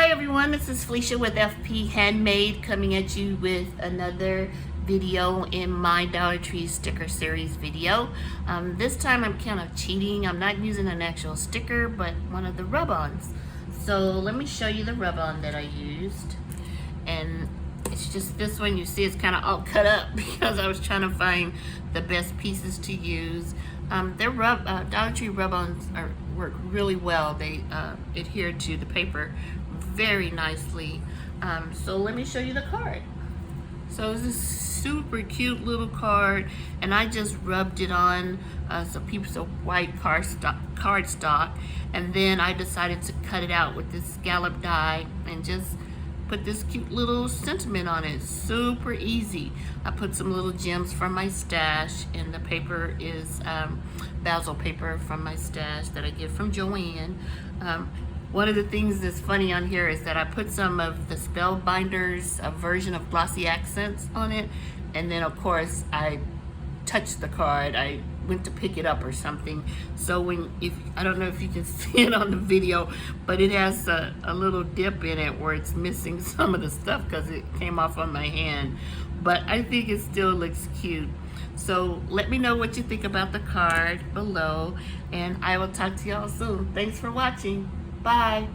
Hi everyone, this is Felicia with FP Handmade coming at you with another video in my Dollar Tree sticker series video. This time I'm kind of cheating. I'm not using an actual sticker but one of the rub-ons. So let me show you the rub-on that I used. And it's just this one. You see it's kind of all cut up because I was trying to find the best pieces to use. Their Dollar Tree rub-ons work really well. They adhere to the paper very nicely. So let me show you the card. So it's this super cute little card, and I just rubbed it on some pieces of white cardstock, and then I decided to cut it out with this scallop die and just put this cute little sentiment on it. Super easy. I put some little gems from my stash, and the paper is basil paper from my stash that I get from Joanne. One of the things that's funny on here is that I put some of the Spellbinders version of glossy accents on it, and then of course I touched the card. I went to pick it up or something. So I don't know if you can see it on the video, but it has a little dip in it where it's missing some of the stuff because it came off on my hand. But I think it still looks cute. So let me know what you think about the card below, and I will talk to y'all soon. Thanks for watching. Bye.